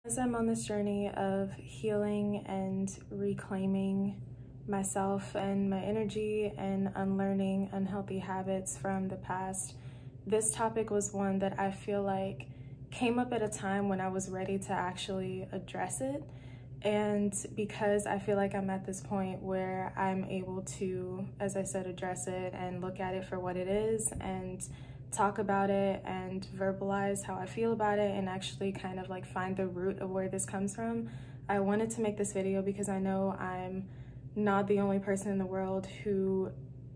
As I'm on this journey of healing and reclaiming myself and my energy and unlearning unhealthy habits from the past, this topic was one that I feel like came up at a time when I was ready to actually address it. And because I feel like I'm at this point where I'm able to, as I said, address it and look at it for what it is and talk about it and verbalize how I feel about it and actually kind of like find the root of where this comes from, I wanted to make this video because I know I'm not the only person in the world who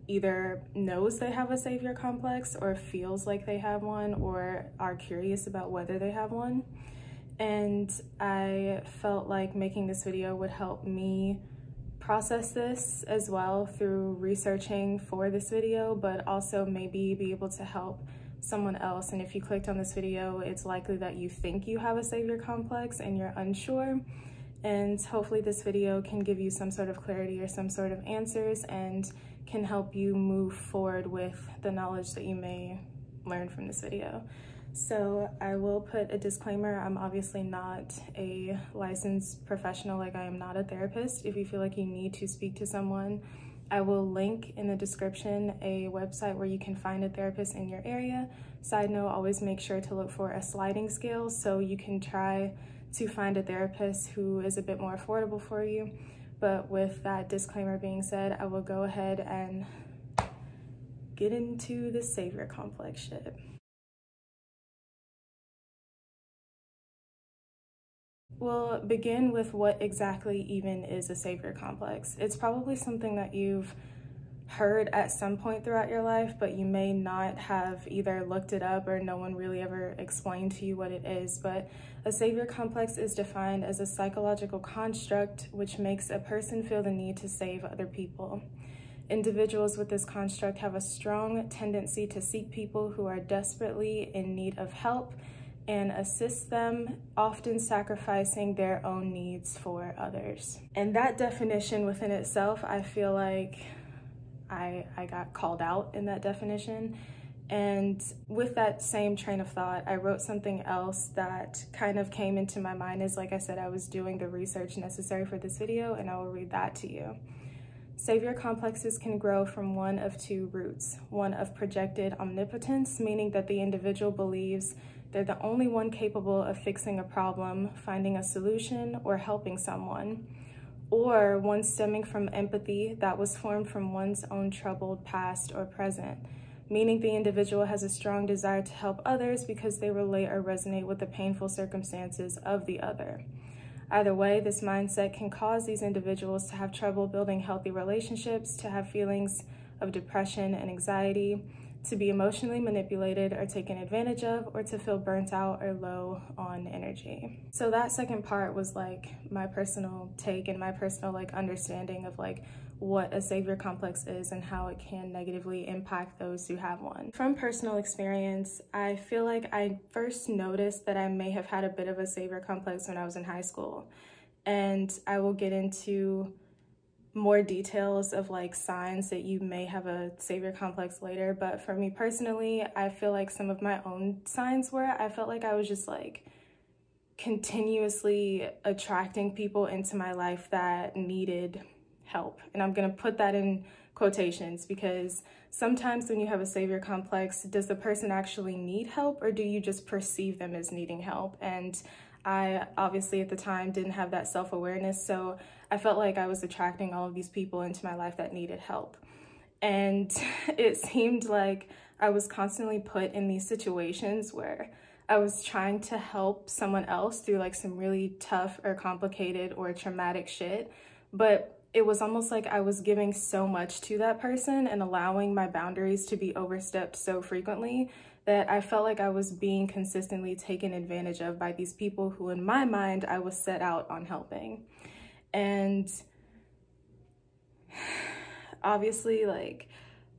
either knows they have a savior complex or feels like they have one or are curious about whether they have one. And I felt like making this video would help me process this as well through researching for this video, but also maybe be able to help someone else. And if you clicked on this video, it's likely that you think you have a savior complex and you're unsure. And hopefully this video can give you some sort of clarity or some sort of answers and can help you move forward with the knowledge that you may learn from this video. So I will put a disclaimer. I'm obviously not a licensed professional, like I am not a therapist. If you feel like you need to speak to someone, I will link in the description a website where you can find a therapist in your area. Side note, always make sure to look for a sliding scale so you can try to find a therapist who is a bit more affordable for you. But with that disclaimer being said, I will go ahead and get into the savior complex shit. We'll begin with what exactly even is a savior complex. It's probably something that you've heard at some point throughout your life, but you may not have either looked it up or no one really ever explained to you what it is. But a savior complex is defined as a psychological construct which makes a person feel the need to save other people. Individuals with this construct have a strong tendency to seek people who are desperately in need of help and assist them, often sacrificing their own needs for others. And that definition within itself, I feel like I got called out in that definition. And with that same train of thought, I wrote something else that kind of came into my mind as, like I said, I was doing the research necessary for this video, and I will read that to you. Savior complexes can grow from one of two roots. One of projected omnipotence, meaning that the individual believes they're the only one capable of fixing a problem, finding a solution, or helping someone. Or one stemming from empathy that was formed from one's own troubled past or present, meaning the individual has a strong desire to help others because they relate or resonate with the painful circumstances of the other. Either way, this mindset can cause these individuals to have trouble building healthy relationships, to have feelings of depression and anxiety, to be emotionally manipulated or taken advantage of, or to feel burnt out or low on energy. So that second part was like my personal take and my personal like understanding of like what a savior complex is and how it can negatively impact those who have one. From personal experience, I feel like I first noticed that I may have had a bit of a savior complex when I was in high school. And I will get into more details of like signs that you may have a savior complex later. But for me personally, I feel like some of my own signs were I felt like I was just like continuously attracting people into my life that needed help. And I'm gonna put that in quotations because sometimes when you have a savior complex, does the person actually need help or do you just perceive them as needing help? And I obviously at the time didn't have that self-awareness, so I felt like I was attracting all of these people into my life that needed help. And it seemed like I was constantly put in these situations where I was trying to help someone else through like some really tough or complicated or traumatic shit, but it was almost like I was giving so much to that person and allowing my boundaries to be overstepped so frequently that I felt like I was being consistently taken advantage of by these people who in my mind I was set out on helping. And obviously like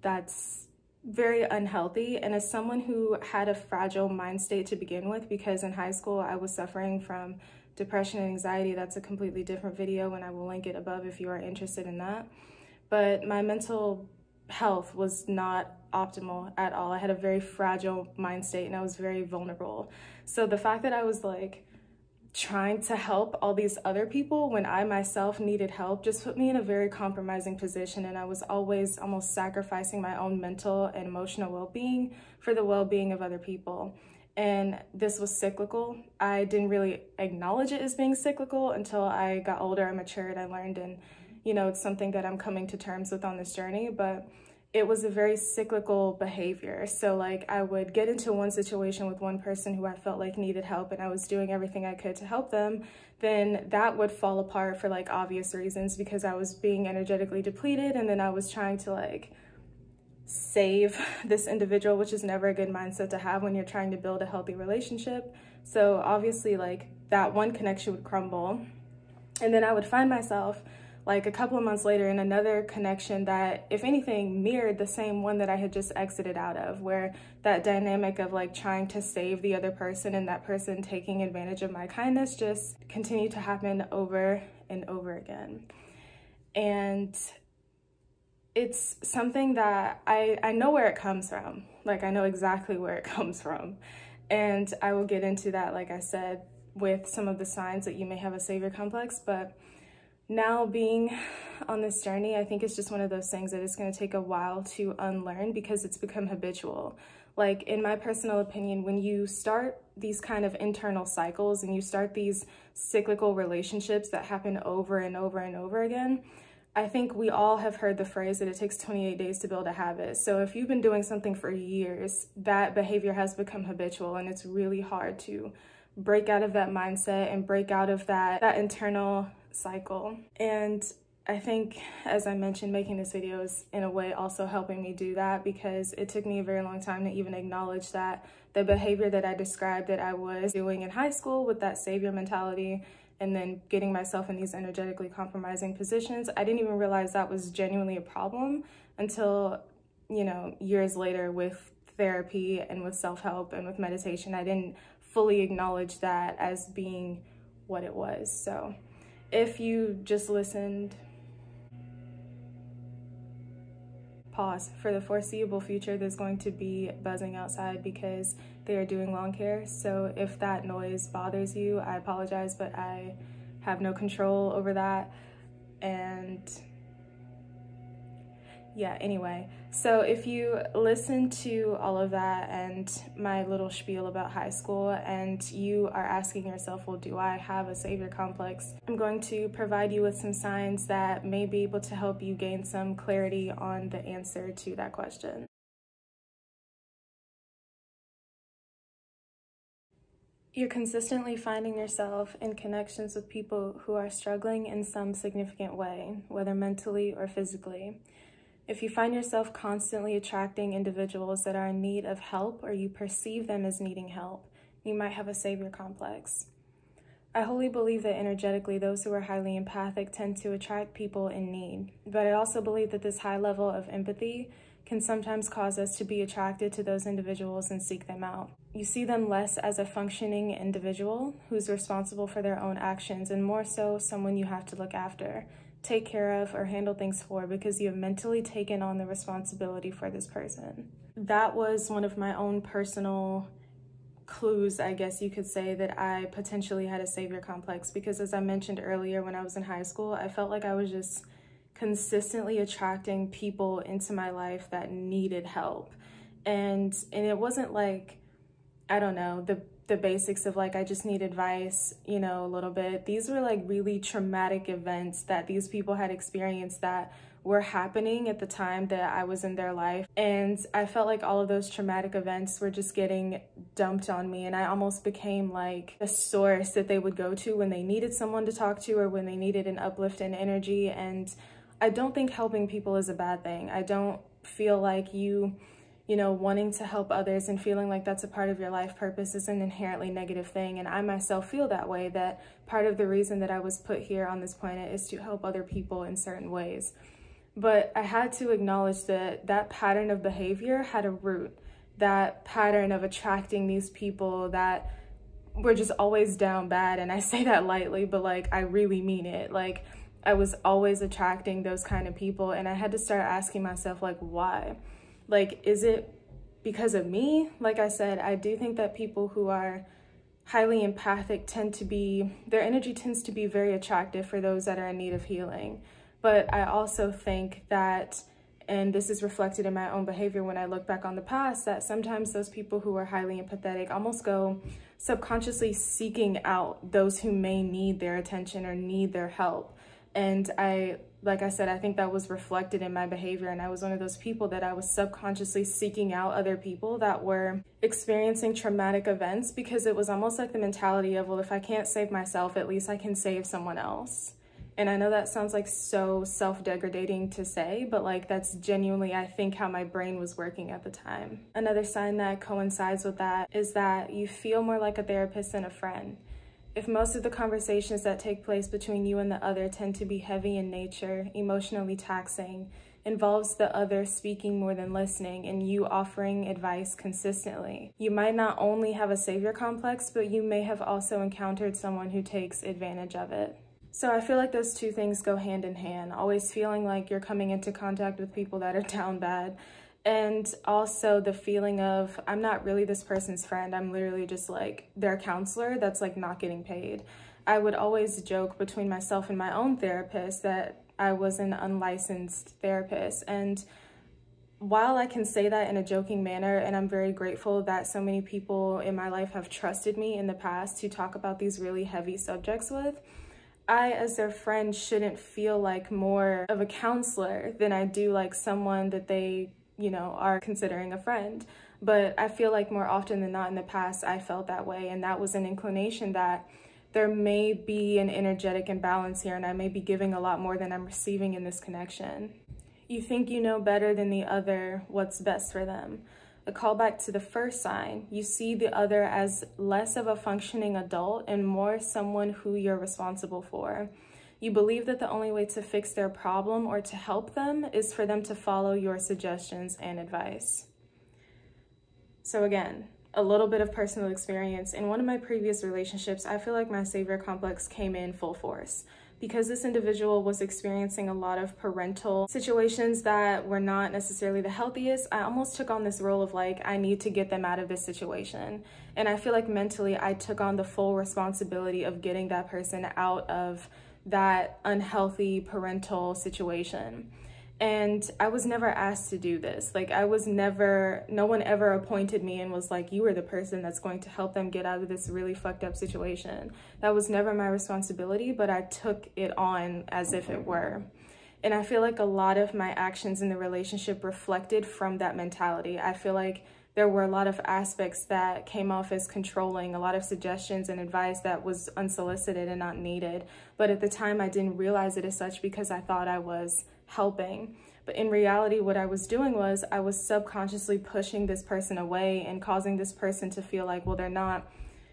that's very unhealthy. And as someone who had a fragile mind state to begin with, because in high school I was suffering from depression and anxiety, that's a completely different video and I will link it above if you are interested in that. But my mental health was not optimal at all. I had a very fragile mind state and I was very vulnerable. So the fact that I was like trying to help all these other people when I myself needed help just put me in a very compromising position, and I was always almost sacrificing my own mental and emotional well-being for the well-being of other people. And this was cyclical. I didn't really acknowledge it as being cyclical until I got older, I matured, I learned, and you know, it's something that I'm coming to terms with on this journey, but it was a very cyclical behavior. So like I would get into one situation with one person who I felt like needed help, and I was doing everything I could to help them, then that would fall apart for like obvious reasons because I was being energetically depleted, and then I was trying to like save this individual, which is never a good mindset to have when you're trying to build a healthy relationship. So obviously like that one connection would crumble, and then I would find myself like a couple of months later in another connection that, if anything, mirrored the same one that I had just exited out of, where that dynamic of like trying to save the other person and that person taking advantage of my kindness just continued to happen over and over again. And it's something that I know where it comes from. Like I know exactly where it comes from. And I will get into that, like I said, with some of the signs that you may have a savior complex. But now being on this journey, I think it's just one of those things that it's going to take a while to unlearn because it's become habitual. Like in my personal opinion, when you start these kind of internal cycles and you start these cyclical relationships that happen over and over and over again, I think we all have heard the phrase that it takes 28 days to build a habit. So if you've been doing something for years, that behavior has become habitual, and it's really hard to break out of that mindset and break out of that internal cycle. And I think, as I mentioned, making this video is in a way also helping me do that, because it took me a very long time to even acknowledge that the behavior that I described that I was doing in high school with that savior mentality and then getting myself in these energetically compromising positions, I didn't even realize that was genuinely a problem until, you know, years later with therapy and with self-help and with meditation. I didn't fully acknowledge that as being what it was. So if you just listened, pause. For the foreseeable future, there's going to be buzzing outside because they are doing lawn care. So if that noise bothers you, I apologize, but I have no control over that. And yeah, anyway, so if you listen to all of that and my little spiel about high school and you are asking yourself, well, do I have a savior complex? I'm going to provide you with some signs that may be able to help you gain some clarity on the answer to that question. You're consistently finding yourself in connections with people who are struggling in some significant way, whether mentally or physically. If you find yourself constantly attracting individuals that are in need of help, or you perceive them as needing help, you might have a savior complex. I wholly believe that energetically, those who are highly empathic tend to attract people in need, but I also believe that this high level of empathy can sometimes cause us to be attracted to those individuals and seek them out. You see them less as a functioning individual who's responsible for their own actions, and more so someone you have to look after, take care of, or handle things for, because you have mentally taken on the responsibility for this person. That was one of my own personal clues, I guess you could say, that I potentially had a savior complex, because as I mentioned earlier, when I was in high school, I felt like I was just consistently attracting people into my life that needed help. And it wasn't like, I don't know, the basics of like, I just need advice, you know, a little bit. These were like really traumatic events that these people had experienced that were happening at the time that I was in their life. And I felt like all of those traumatic events were just getting dumped on me. And I almost became like a source that they would go to when they needed someone to talk to or when they needed an uplift in energy. And I don't think helping people is a bad thing. I don't feel like you know, wanting to help others and feeling like that's a part of your life purpose is an inherently negative thing. And I myself feel that way, that part of the reason that I was put here on this planet is to help other people in certain ways. But I had to acknowledge that that pattern of behavior had a root, that pattern of attracting these people that were just always down bad. And I say that lightly, but like, I really mean it. Like, I was always attracting those kind of people, and I had to start asking myself, like, why? Like, is it because of me? Like I said, I do think that people who are highly empathic their energy tends to be very attractive for those that are in need of healing. But I also think that, and this is reflected in my own behavior when I look back on the past, that sometimes those people who are highly empathetic almost go subconsciously seeking out those who may need their attention or need their help. And like I said, I think that was reflected in my behavior, and I was one of those people that I was subconsciously seeking out other people that were experiencing traumatic events, because it was almost like the mentality of, well, if I can't save myself, at least I can save someone else. And I know that sounds like so self-degrading to say, but like that's genuinely, I think, how my brain was working at the time. Another sign that coincides with that is that you feel more like a therapist than a friend. If most of the conversations that take place between you and the other tend to be heavy in nature, emotionally taxing, involves the other speaking more than listening, and you offering advice consistently, you might not only have a savior complex, but you may have also encountered someone who takes advantage of it. So I feel like those two things go hand in hand, always feeling like you're coming into contact with people that are down bad, and also the feeling of, I'm not really this person's friend, I'm literally just like their counselor that's like not getting paid. I would always joke between myself and my own therapist that I was an unlicensed therapist. And while I can say that in a joking manner, and I'm very grateful that so many people in my life have trusted me in the past to talk about these really heavy subjects with, I, as their friend, shouldn't feel like more of a counselor than I do like someone that they, you know, are considering a friend. But I feel like more often than not in the past, I felt that way. And that was an inclination that there may be an energetic imbalance here, and I may be giving a lot more than I'm receiving in this connection. You think you know better than the other what's best for them. A callback to the first sign, you see the other as less of a functioning adult and more someone who you're responsible for. You believe that the only way to fix their problem or to help them is for them to follow your suggestions and advice. So again, a little bit of personal experience. In one of my previous relationships, I feel like my savior complex came in full force. Because this individual was experiencing a lot of parental situations that were not necessarily the healthiest, I almost took on this role of like, I need to get them out of this situation. And I feel like mentally I took on the full responsibility of getting that person out of that unhealthy parental situation. And I was never asked to do this. Like no one ever appointed me and was like, you are the person that's going to help them get out of this really fucked up situation. That was never my responsibility, but I took it on as if it were. And I feel like a lot of my actions in the relationship reflected from that mentality. I feel like there were a lot of aspects that came off as controlling, a lot of suggestions and advice that was unsolicited and not needed. But at the time, I didn't realize it as such because I thought I was helping. But in reality, what I was doing was I was subconsciously pushing this person away and causing this person to feel like, well, they're not,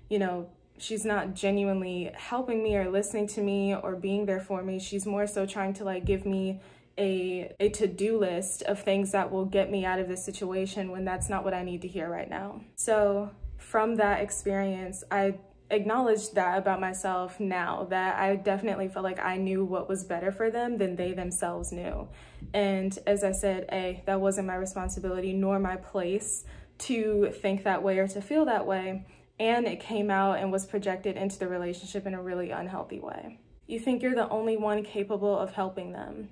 you know, she's not genuinely helping me or listening to me or being there for me. She's more so trying to like give me a to-do list of things that will get me out of this situation when that's not what I need to hear right now. So from that experience, I acknowledged that about myself now, that I definitely felt like I knew what was better for them than they themselves knew. And as I said, that wasn't my responsibility nor my place to think that way or to feel that way. And it came out and was projected into the relationship in a really unhealthy way. You think you're the only one capable of helping them.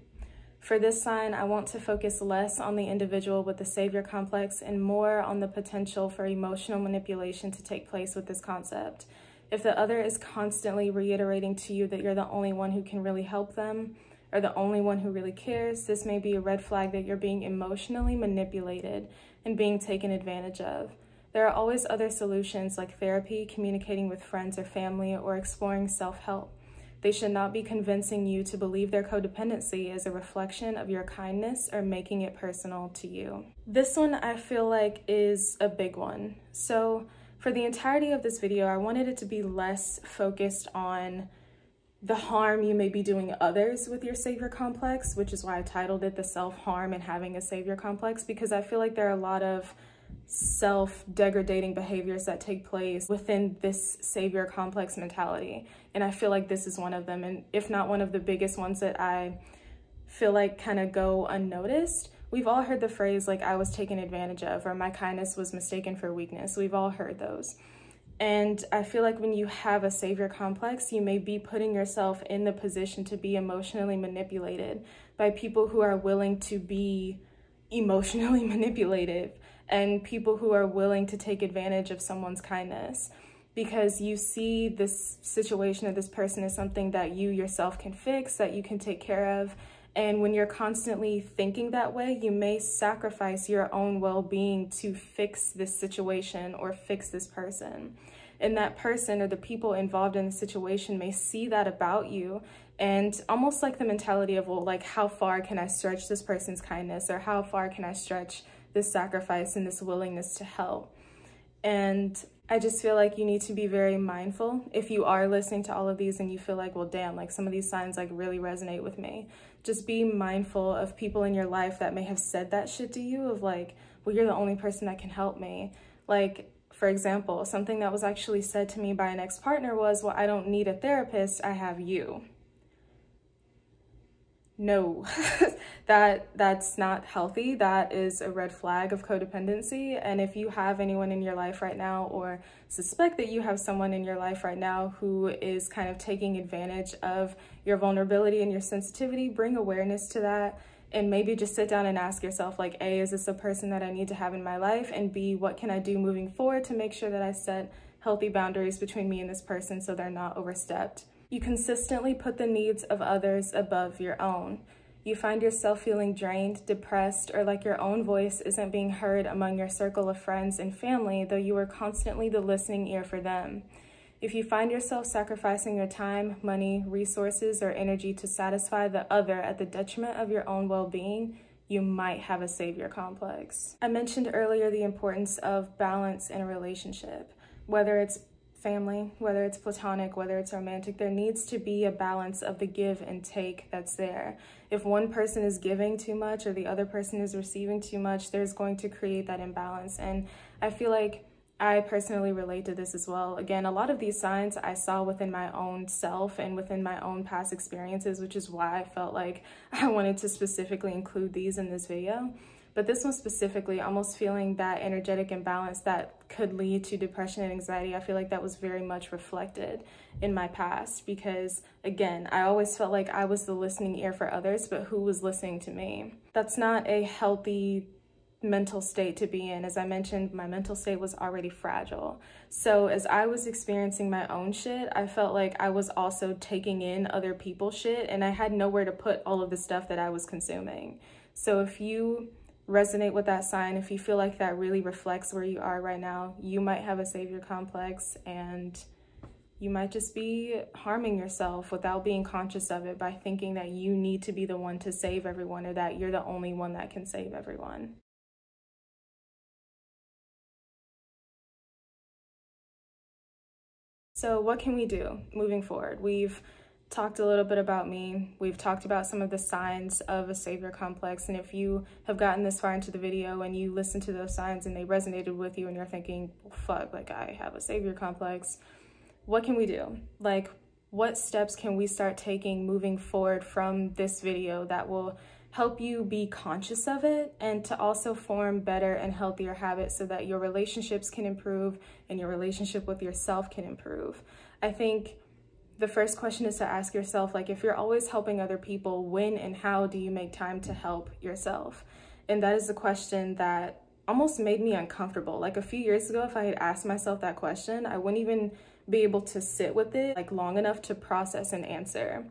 For this sign, I want to focus less on the individual with the savior complex and more on the potential for emotional manipulation to take place with this concept. If the other is constantly reiterating to you that you're the only one who can really help them or the only one who really cares, this may be a red flag that you're being emotionally manipulated and being taken advantage of. There are always other solutions like therapy, communicating with friends or family, or exploring self-help. They should not be convincing you to believe their codependency is a reflection of your kindness or making it personal to you. This one I feel like is a big one. So for the entirety of this video, I wanted it to be less focused on the harm you may be doing others with your savior complex, which is why I titled it The Self-Harm and Having a Savior Complex, because I feel like there are a lot of self-degradating behaviors that take place within this savior complex mentality. And I feel like this is one of them, and if not one of the biggest ones that I feel like kind of go unnoticed. We've all heard the phrase like, I was taken advantage of, or my kindness was mistaken for weakness. We've all heard those. And I feel like when you have a savior complex, you may be putting yourself in the position to be emotionally manipulated by people who are willing to be emotionally manipulative, and people who are willing to take advantage of someone's kindness, because you see this situation or this person as something that you yourself can fix, that you can take care of. And when you're constantly thinking that way, you may sacrifice your own well-being to fix this situation or fix this person. And that person or the people involved in the situation may see that about you, and almost like the mentality of, well, like, how far can I stretch this person's kindness, or how far can I stretch this sacrifice and this willingness to help? And I just feel like you need to be very mindful. If you are listening to all of these and you feel like, well, damn, like some of these signs like really resonate with me, just be mindful of people in your life that may have said that shit to you of like, well, you're the only person that can help me. Like, for example, something that was actually said to me by an ex-partner was, well, I don't need a therapist, I have you. No, that's not healthy. That is a red flag of codependency. And if you have anyone in your life right now, or suspect that you have someone in your life right now who is kind of taking advantage of your vulnerability and your sensitivity, bring awareness to that. And maybe just sit down and ask yourself, like, A, is this a person that I need to have in my life? And B, what can I do moving forward to make sure that I set healthy boundaries between me and this person so they're not overstepped? You consistently put the needs of others above your own. You find yourself feeling drained, depressed, or like your own voice isn't being heard among your circle of friends and family, though you are constantly the listening ear for them. If you find yourself sacrificing your time, money, resources, or energy to satisfy the other at the detriment of your own well-being, you might have a savior complex. I mentioned earlier the importance of balance in a relationship. Whether it's family, whether it's platonic, whether it's romantic, there needs to be a balance of the give and take that's there. If one person is giving too much or the other person is receiving too much, there's going to create that imbalance. And I feel like I personally relate to this as well. Again, a lot of these signs I saw within my own self and within my own past experiences, which is why I felt like I wanted to specifically include these in this video. But this one specifically, almost feeling that energetic imbalance that could lead to depression and anxiety, I feel like that was very much reflected in my past, because again, I always felt like I was the listening ear for others, but who was listening to me? That's not a healthy mental state to be in. As I mentioned, my mental state was already fragile. So as I was experiencing my own shit, I felt like I was also taking in other people's shit, and I had nowhere to put all of the stuff that I was consuming. So if you resonate with that sign, if you feel like that really reflects where you are right now, you might have a savior complex, and you might just be harming yourself without being conscious of it by thinking that you need to be the one to save everyone, or that you're the only one that can save everyone. So what can we do moving forward? We've talked a little bit about me. We've talked about some of the signs of a savior complex. And if you have gotten this far into the video and you listen to those signs and they resonated with you and you're thinking, well, fuck, like I have a savior complex, what can we do? Like, what steps can we start taking moving forward from this video that will help you be conscious of it, and to also form better and healthier habits so that your relationships can improve and your relationship with yourself can improve? I think the first question is to ask yourself, like, if you're always helping other people, when and how do you make time to help yourself? And that is the question that almost made me uncomfortable. Like a few years ago, if I had asked myself that question, I wouldn't even be able to sit with it like long enough to process and answer.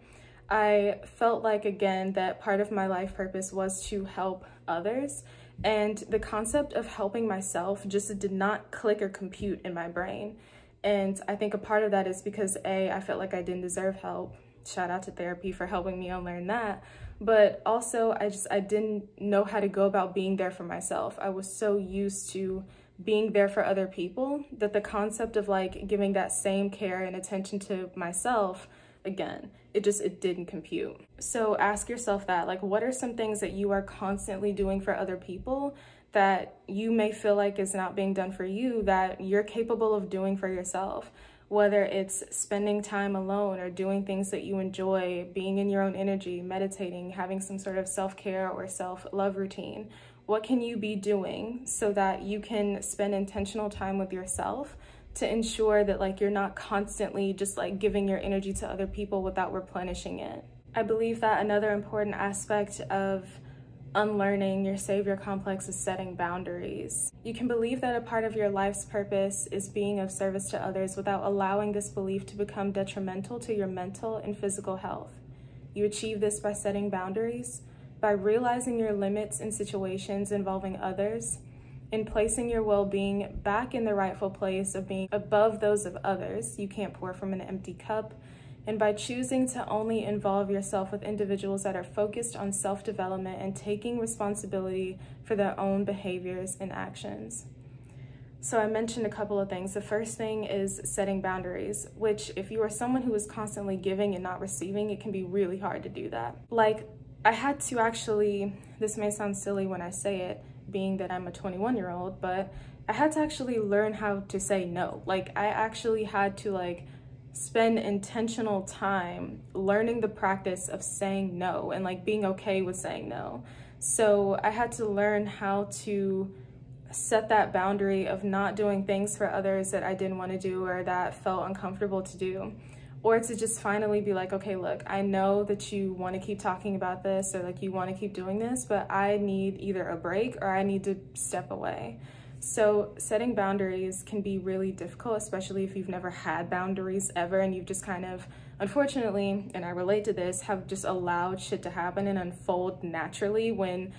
I felt like, again, that part of my life purpose was to help others. And the concept of helping myself just did not click or compute in my brain. And I think a part of that is because A, I felt like I didn't deserve help. Shout out to therapy for helping me unlearn that. But also I didn't know how to go about being there for myself. I was so used to being there for other people that the concept of like giving that same care and attention to myself, again, it didn't compute. So ask yourself that, like, what are some things that you are constantly doing for other people that you may feel like is not being done for you, that you're capable of doing for yourself? Whether it's spending time alone or doing things that you enjoy, being in your own energy, meditating, having some sort of self-care or self-love routine. What can you be doing so that you can spend intentional time with yourself to ensure that like you're not constantly just like giving your energy to other people without replenishing it. I believe that another important aspect of unlearning your savior complex is setting boundaries. You can believe that a part of your life's purpose is being of service to others without allowing this belief to become detrimental to your mental and physical health. You achieve this by setting boundaries, by realizing your limits in situations involving others, and placing your well-being back in the rightful place of being above those of others. You can't pour from an empty cup. And by choosing to only involve yourself with individuals that are focused on self-development and taking responsibility for their own behaviors and actions. So I mentioned a couple of things. The first thing is setting boundaries, which if you are someone who is constantly giving and not receiving, it can be really hard to do that. Like, I had to actually, this may sound silly when I say it, being that I'm a 21-year-old, but I had to actually learn how to say no. Like, I actually had to like spend intentional time learning the practice of saying no and like being okay with saying no. So I had to learn how to set that boundary of not doing things for others that I didn't want to do or that felt uncomfortable to do, or to just finally be like, okay, look, I know that you want to keep talking about this or like you want to keep doing this, but I need either a break or I need to step away. So setting boundaries can be really difficult, especially if you've never had boundaries ever and you've just kind of, unfortunately, and I relate to this, have just allowed shit to happen and unfold naturally when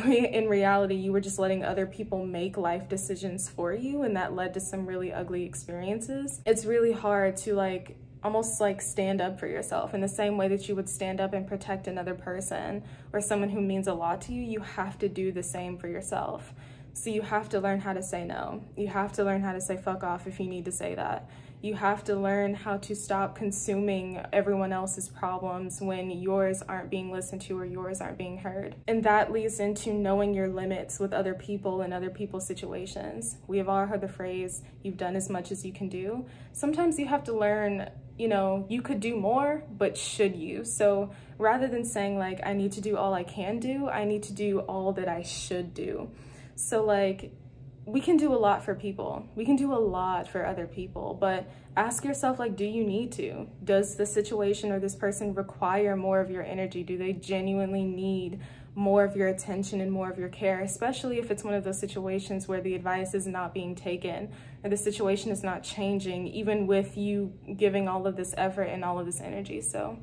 in reality you were just letting other people make life decisions for you, and that led to some really ugly experiences. It's really hard to like almost like stand up for yourself in the same way that you would stand up and protect another person or someone who means a lot to you. You have to do the same for yourself. So you have to learn how to say no. You have to learn how to say fuck off if you need to say that. You have to learn how to stop consuming everyone else's problems when yours aren't being listened to or yours aren't being heard. And that leads into knowing your limits with other people and other people's situations. We have all heard the phrase, you've done as much as you can do. Sometimes you have to learn, you know, you could do more, but should you? So rather than saying like, I need to do all I can do, I need to do all that I should do. So like, we can do a lot for people. We can do a lot for other people, but ask yourself, like, do you need to? Does the situation or this person require more of your energy? Do they genuinely need more of your attention and more of your care, especially if it's one of those situations where the advice is not being taken or the situation is not changing, even with you giving all of this effort and all of this energy. So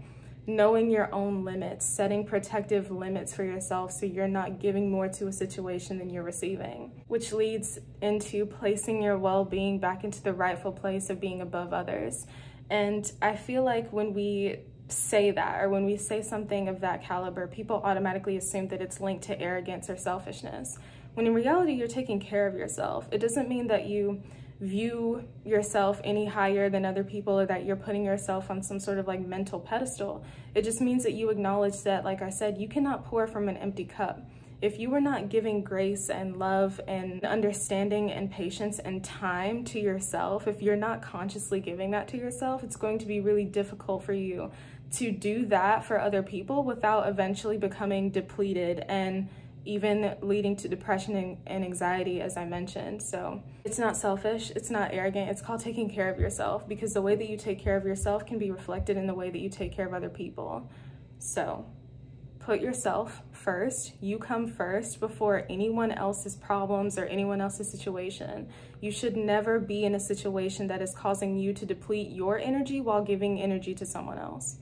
knowing your own limits, setting protective limits for yourself so you're not giving more to a situation than you're receiving, which leads into placing your well-being back into the rightful place of being above others. And I feel like when we say that, or when we say something of that caliber, people automatically assume that it's linked to arrogance or selfishness, when in reality you're taking care of yourself. It doesn't mean that you view yourself any higher than other people or that you're putting yourself on some sort of like mental pedestal. It just means that you acknowledge that, like I said, you cannot pour from an empty cup. If you are not giving grace and love and understanding and patience and time to yourself, if you're not consciously giving that to yourself, it's going to be really difficult for you to do that for other people without eventually becoming depleted and even leading to depression and anxiety, as I mentioned. So it's not selfish, it's not arrogant, it's called taking care of yourself, because the way that you take care of yourself can be reflected in the way that you take care of other people. So put yourself first. You come first before anyone else's problems or anyone else's situation. You should never be in a situation that is causing you to deplete your energy while giving energy to someone else.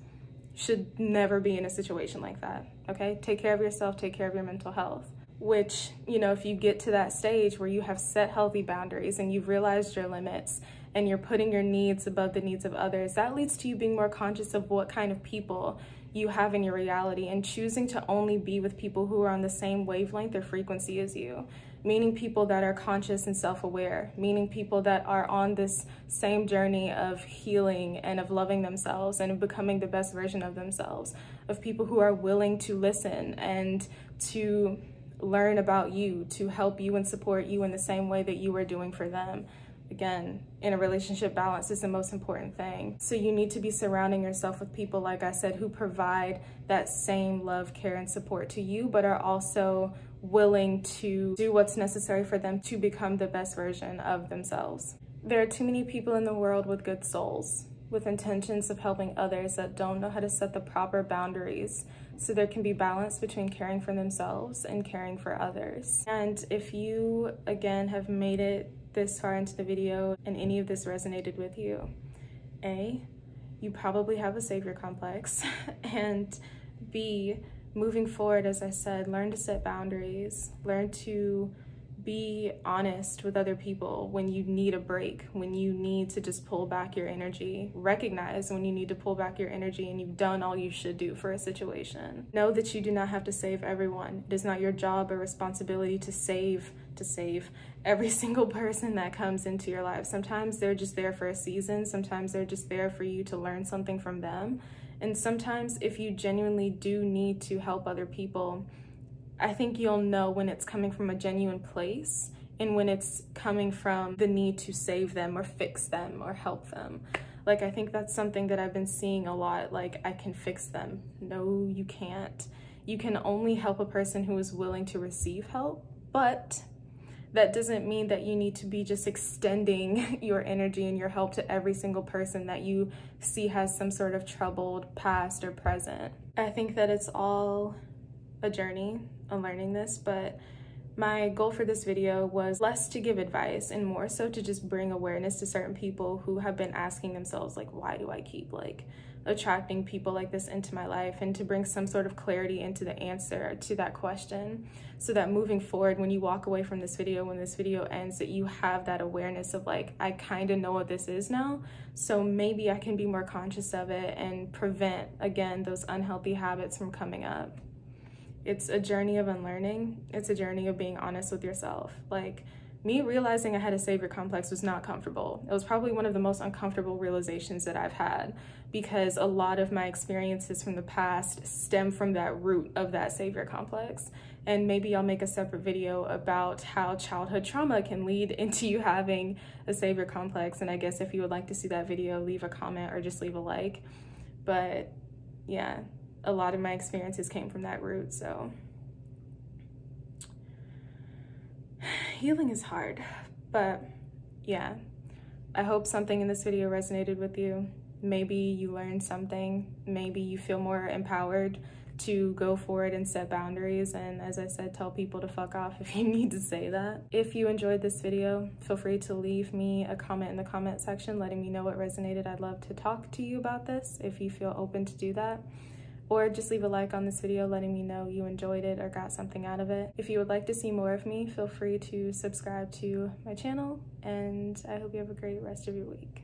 Should never be in a situation like that, okay? Take care of yourself, take care of your mental health, which, you know, if you get to that stage where you have set healthy boundaries and you've realized your limits and you're putting your needs above the needs of others, that leads to you being more conscious of what kind of people you have in your reality and choosing to only be with people who are on the same wavelength or frequency as you, meaning people that are conscious and self-aware, meaning people that are on this same journey of healing and of loving themselves and of becoming the best version of themselves, of people who are willing to listen and to learn about you, to help you and support you in the same way that you are doing for them. Again, in a relationship, balance is the most important thing. So you need to be surrounding yourself with people, like I said, who provide that same love, care, and support to you, but are also willing to do what's necessary for them to become the best version of themselves. There are too many people in the world with good souls, with intentions of helping others, that don't know how to set the proper boundaries so there can be balance between caring for themselves and caring for others. And if you, again, have made it this far into the video and any of this resonated with you, A, you probably have a savior complex, and B, moving forward, as I said, learn to set boundaries, learn to be honest with other people when you need a break, when you need to just pull back your energy. Recognize when you need to pull back your energy and you've done all you should do for a situation. Know that you do not have to save everyone. It is not your job or responsibility to save every single person that comes into your life. Sometimes they're just there for a season. Sometimes they're just there for you to learn something from them. And sometimes if you genuinely do need to help other people, I think you'll know when it's coming from a genuine place and when it's coming from the need to save them or fix them or help them. Like, I think that's something that I've been seeing a lot. Like, I can fix them. No, you can't. You can only help a person who is willing to receive help, but that doesn't mean that you need to be just extending your energy and your help to every single person that you see has some sort of troubled past or present. I think that it's all a journey on learning this, but my goal for this video was less to give advice and more so to just bring awareness to certain people who have been asking themselves, like, why do I keep attracting people like this into my life, and to bring some sort of clarity into the answer to that question, so that moving forward, when you walk away from this video, when this video ends, that you have that awareness of, like, I kind of know what this is now, so maybe I can be more conscious of it and prevent, again, those unhealthy habits from coming up. It's a journey of unlearning. It's a journey of being honest with yourself. Like, me realizing I had a savior complex was not comfortable. It was probably one of the most uncomfortable realizations that I've had, because a lot of my experiences from the past stem from that root of that savior complex. And maybe I'll make a separate video about how childhood trauma can lead into you having a savior complex. And I guess if you would like to see that video, leave a comment or just leave a like. But yeah, a lot of my experiences came from that root, so healing is hard. But yeah, I hope something in this video resonated with you. Maybe you learned something. Maybe you feel more empowered to go forward and set boundaries. And as I said, tell people to fuck off if you need to say that. If you enjoyed this video, feel free to leave me a comment in the comment section letting me know what resonated. I'd love to talk to you about this if you feel open to do that. Or just leave a like on this video letting me know you enjoyed it or got something out of it. If you would like to see more of me, feel free to subscribe to my channel, and I hope you have a great rest of your week.